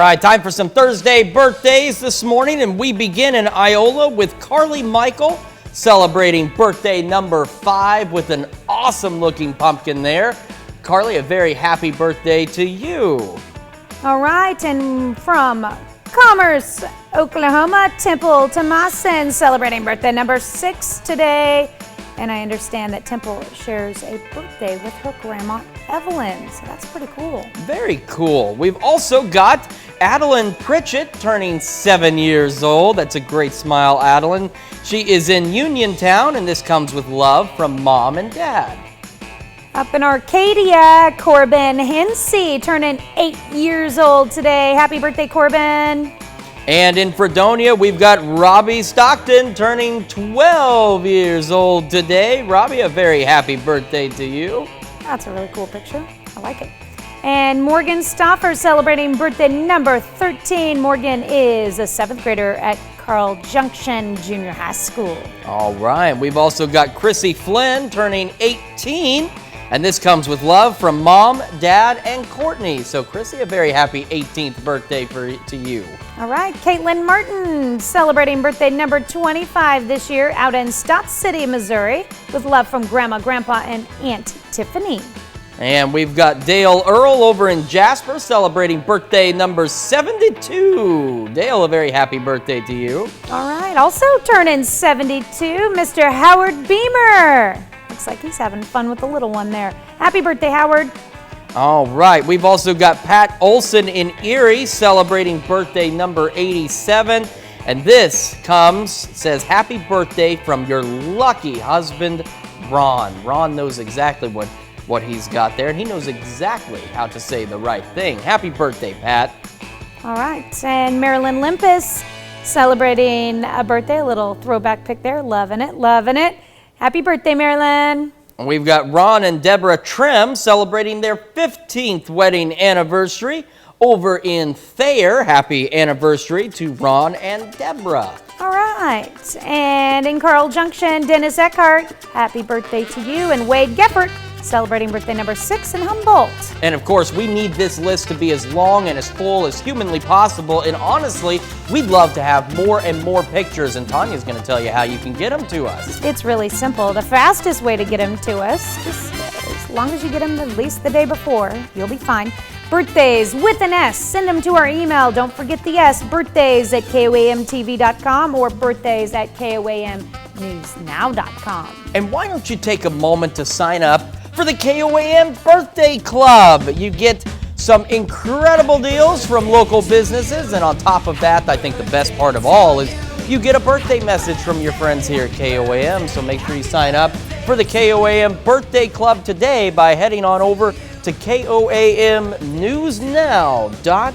All right, time for some Thursday birthdays this morning, and we begin in Iola with Carly Michael, celebrating birthday number 5 with an awesome-looking pumpkin there. Carly, a very happy birthday to you. All right, and from Commerce, Oklahoma, Temple Tomasin, celebrating birthday number 6 today. And I understand that Temple shares a birthday with her grandma, Evelyn. So that's pretty cool. Very cool. We've also got Adeline Pritchett turning 7 years old. That's a great smile, Adeline. She is in Uniontown, and this comes with love from Mom and Dad. Up in Arcadia, Corbin Hensey turning 8 years old today. Happy birthday, Corbin. And in Fredonia, we've got Robbie Stockton turning 12 years old today. Robbie, a very happy birthday to you. That's a really cool picture. I like it. And Morgan Stoffer celebrating birthday number 13. Morgan is a 7th grader at Carl Junction Junior High School. All right, we've also got Chrissy Flynn turning 18. And this comes with love from Mom, Dad, and Courtney. So, Chrissy, a very happy 18th birthday to you. All right, Caitlin Martin celebrating birthday number 25 this year out in Stott City, Missouri, with love from Grandma, Grandpa, and Aunt Tiffany. And we've got Dale Earl over in Jasper celebrating birthday number 72. Dale, a very happy birthday to you. All right, also turning 72, Mr. Howard Beamer. Looks like he's having fun with the little one there. Happy birthday, Howard. All right, we've also got Pat Olson in Erie celebrating birthday number 87. And this says happy birthday from your lucky husband, Ron. Ron knows exactly what he's got there, and he knows exactly how to say the right thing. Happy birthday, Pat. All right, and Marilyn Limpus celebrating a birthday, a little throwback pic there. Loving it, loving it. Happy birthday, Marilyn. We've got Ron and Deborah Trim celebrating their 15th wedding anniversary over in Thayer. Happy anniversary to Ron and Deborah. All right, and in Carl Junction, Dennis Eckhart, happy birthday to you, and Wade Geffert celebrating birthday number 6 in Humboldt. And of course, we need this list to be as long and as full as humanly possible. And honestly, we'd love to have more and more pictures. And Tanya's going to tell you how you can get them to us. It's really simple. The fastest way to get them to us, just as long as you get them at least the day before, you'll be fine. Birthdays with an S, send them to our email. Don't forget the S, birthdays@koamtv.com or birthdays@koamnewsnow.com. And why don't you take a moment to sign up for the KOAM Birthday Club? You get some incredible deals from local businesses, and on top of that, I think the best part of all is you get a birthday message from your friends here at KOAM. So make sure you sign up for the KOAM Birthday Club today by heading on over to KOAMnewsnow.com.